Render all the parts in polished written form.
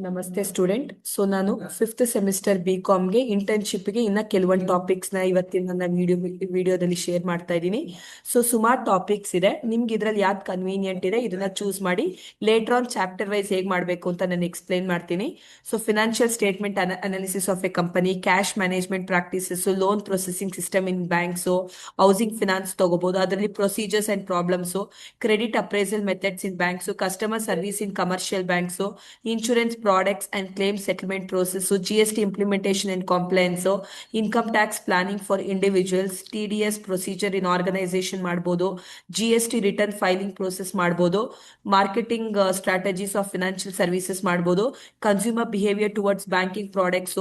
ನಮಸ್ತೆ student. So ನಾನು fifth semester BCom ಇಂಟರ್ನ್ಶಿಪ್ಗೆ ಇನ್ನ ಕೆಲವೊಂದು ಟಾಪಿಕ್ಸ್ ನ ಇವತ್ತಿನ ನನ್ನ ವಿಡಿಯೋದಲ್ಲಿ ಶೇರ್ ಮಾಡ್ತಾ ಇದ್ದೀನಿ. ಸೊ ಸುಮಾರು ಟಾಪಿಕ್ಸ್ ಇದೆ, ನಿಮ್ಗೆ ಇದ್ರಲ್ಲಿ ಯಾವ್ದು ಕನ್ವೀನಿಯಂಟ್ ಇದೆ ಇದನ್ನ ಚೂಸ್ ಮಾಡಿ. ಲೇಟರ್ ಆನ್ ಚಾಪ್ಟರ್ ವೈಸ್ ಹೇಗೆ ಮಾಡಬೇಕು ಅಂತ ನಾನು ಎಕ್ಸ್ಪ್ಲೈನ್ ಮಾಡ್ತೀನಿ. So financial statement analysis of a company, cash management practices, loan processing system in banks, housing finance ತಗೋಬಹುದು, ಅದರಲ್ಲಿ procedures and problems, credit appraisal methods in banks, customer service in commercial banks, insurance products and claim settlement process, GST implementation and compliance, income tax planning for individuals, TDS procedure in organisation ಮಾಡಬಹುದು, GST return filing process ಮಾಡಬಹುದು, marketing strategies of financial services ಮಾಡಬಹುದು, consumer behaviour towards banking products,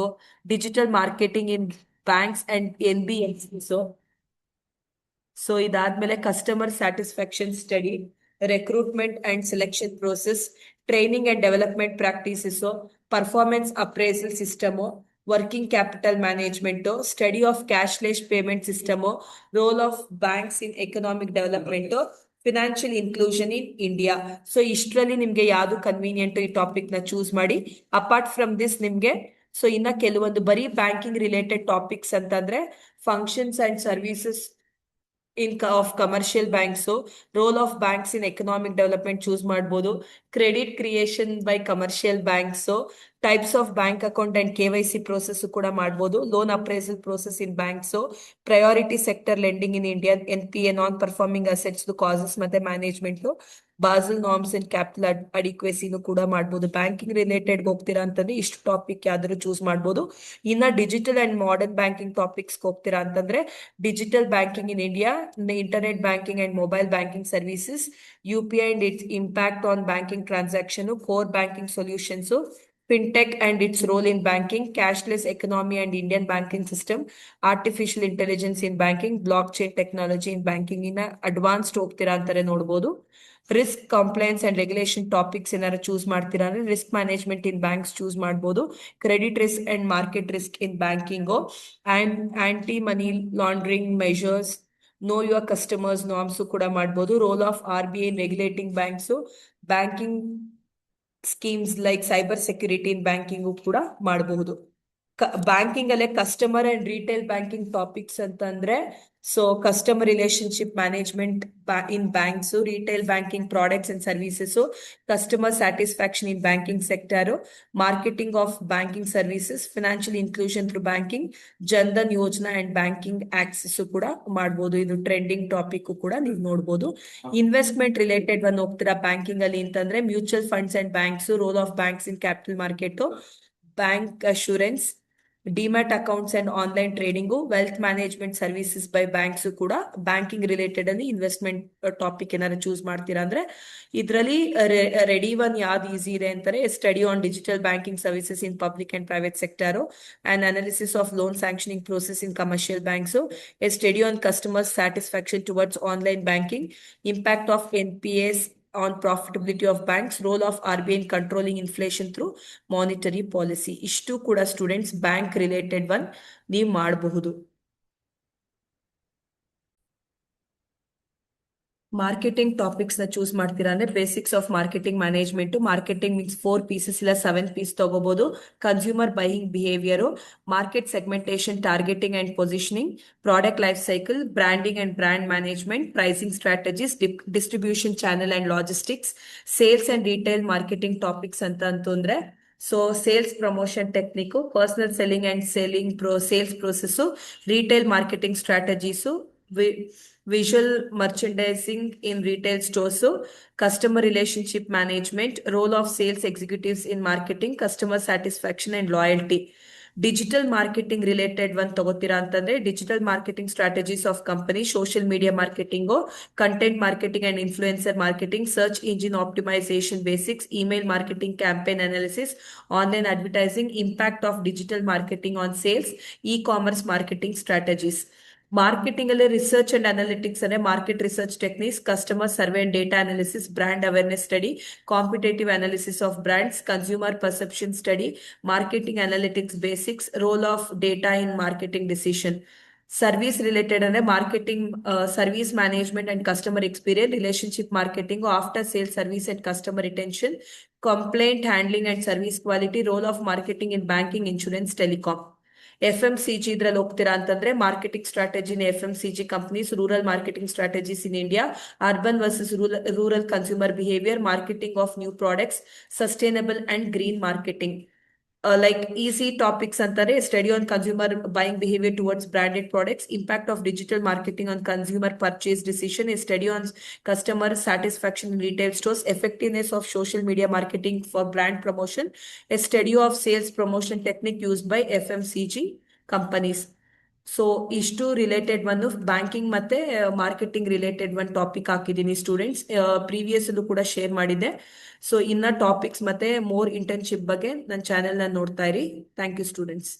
digital marketing in banks and NBFCs. So ಇದಾದ್ಮೇಲೆ customer satisfaction study, recruitment and selection process, training and development practices, performance appraisal system, working capital management, study of cashless payment system, role of banks in economic development, financial inclusion in India. So ಇಷ್ಟರಲ್ಲಿ ನಿಮ್ಗೆ ಯಾವ್ದು convenient ಈ topic ನ choose ಮಾಡಿ. Apart from this ನಿಮ್ಗೆ so ಇನ್ನ ಕೆಲವೊಂದು ಬರೀ ಬ್ಯಾಂಕಿಂಗ್ ರಿಲೇಟೆಡ್ ಟಾಪಿಕ್ಸ್ ಅಂತಂದ್ರೆ functions and services of commercial banks, roll of banks in economic development choose ಮಾಡಬಹುದು, credit creation by commercial banks, types of bank account and KYC process ಕೂಡ ಮಾಡಬಹುದು, loan appraisal process in banks, priority sector lending in India, NPA non performing assets causes ಮತ್ತೆ management, Basel norms and capital ಅಡಿಕ್ವೆಸಿನೂ ಕೂಡ ಮಾಡಬಹುದು. Banking related ಹೋಗ್ತೀರಾ ಅಂತಂದ್ರೆ ಇಷ್ಟು topic ಯಾವ್ದಾದ್ರು ಚೂಸ್ ಮಾಡಬಹುದು. ಇನ್ನ digital and modern banking topics ಹೋಗ್ತೀರಾ ಅಂತಂದ್ರೆ digital banking in India, internet banking and mobile banking services, UPI and its impact on banking transaction, core banking solutions, fintech and its role in banking, cashless economy and Indian banking system, artificial intelligence in banking, blockchain technology in banking in advanced ಹೋಗ್ತೀರಾ ಅಂತಾರೆ ನೋಡ್ಬೋದು. Risk compliance and regulation topics ಏನಾದ್ರು choose ಮಾಡ್ತೀರಾ ಅಂದ್ರೆ risk management in banks choose ಮಾಡಬಹುದು, credit risk and market risk in banking, and anti money laundering measures, know your customers norms ಕೂಡ ಮಾಡಬಹುದು, role of RBI in regulating banks, banking schemes like cyber security in banking ಕೂಡ ಮಾಡಬಹುದು. Banking ಅಲ್ಲೇ customer and retail banking topics ಅಂತಂದ್ರೆ so customer relationship management in banks, retail banking products and services, customer satisfaction in banking sector, marketing of banking services, financial inclusion through banking, Jan Dhan Yojana and banking access ಕೂಡ ಮಾಡಬಹುದು. ಇದು trending topic ಕೂಡ ನೀವು ನೋಡಬಹುದು. Investment related ಒಂದು ಹೋಗ್ತೀರಾ banking ಅಲ್ಲಿ ಅಂತಂದ್ರೆ mutual funds and banks, roll of banks in capital market, bank assurance, demat accounts and online trading, wealth management services by banks ಕೂಡ ಬ್ಯಾಂಕಿಂಗ್ ರಿಲೇಟೆಡ್ ಅಲ್ಲಿ ಇನ್ವೆಸ್ಟ್ಮೆಂಟ್ ಟಾಪಿಕ್ ಏನಾದ್ರು ಚೂಸ್ ಮಾಡ್ತೀರಾ ಅಂದ್ರೆ ಇದರಲ್ಲಿ ರೆಡಿ ಒನ್ ಯಾವ್ದು ಈಸಿ ಇದೆ ಅಂತಾರೆ study on digital banking services in public and private sector, and analysis of lone sanctioning process in commercial banks, A study on customer satisfaction towards online banking, impact of NPAs on profitability of banks, role of RBI in controlling inflation through monetary policy. ಇಷ್ಟು ಕೂಡ students bank related one ನೀವು ಮಾಡಬಹುದು. Marketing topics ನ choose ಮಾಡ್ತೀರಾ ಅಂದ್ರೆ basics of marketing management, marketing means 4 Ps ಇಲ್ಲ 7 Ps ತಗೋಬಹುದು, consumer buying behaviour, market segmentation, targeting and positioning, product life cycle, branding and brand management, pricing strategies, distribution channel and logistics, sales and retail marketing topics ಅಂತಂದ್ರೆ so sales promotion technique, personal selling and sales process, retail marketing strategies, visual merchandising in retail stores, customer relationship management, role of sales executives in marketing, customer satisfaction and loyalty. Digital marketing related ಒಂದು ತಗೋತೀರಾ ಅಂತಂದ್ರೆ digital marketing strategies of company, social media marketing, content marketing and influencer marketing, search engine optimisation basics, email marketing, campaign analysis, online advertising, impact of digital marketing on sales, E commerce marketing strategies. Marketing ಅಲ್ಲಿ research and analytics ಅಂದ್ರೆ market research techniques, customer survey and data analysis, brand awareness study, competitive analysis of brands, consumer perception study, marketing analytics basics, roll of data in marketing decision. Service related ಅಂದ್ರೆ marketing, service management and customer experience, relationship marketing, after sale service and customer retention, complaint handling and service quality, role of marketing in banking, insurance, telecom. F M C G ಇದ್ರಲ್ಲಿ ಹೋಗ್ತೀರಾ ಅಂತಂದ್ರೆ marketing strategy in F M C G companies, rural marketing strategies in India, urban versus rural consumer behaviour, marketing of new products, sustainable and green marketing. Like easy topics ಅಂತಾರೆ study on consumer buying behavior towards branded products, impact of digital marketing on consumer purchase decision, a study on customer satisfaction in retail stores, effectiveness of social media marketing for brand promotion, a study of sales promotion technique used by FMCG companies. So ಇಷ್ಟು related ಒಂದು banking ಮತ್ತೆ marketing related ಒಂದು topic ಹಾಕಿದ್ದೀನಿ students. Previous ಅಲ್ಲೂ ಕೂಡ share ಮಾಡಿದ್ದೆ. So ಇನ್ನ topics ಮತ್ತೆ ಮೋರ್ ಇಂಟರ್ನ್ಶಿಪ್ ಬಗ್ಗೆ ನನ್ನ ಚಾನೆಲ್ ನ ನೋಡ್ತಾ ಇರಿ. Thank you students.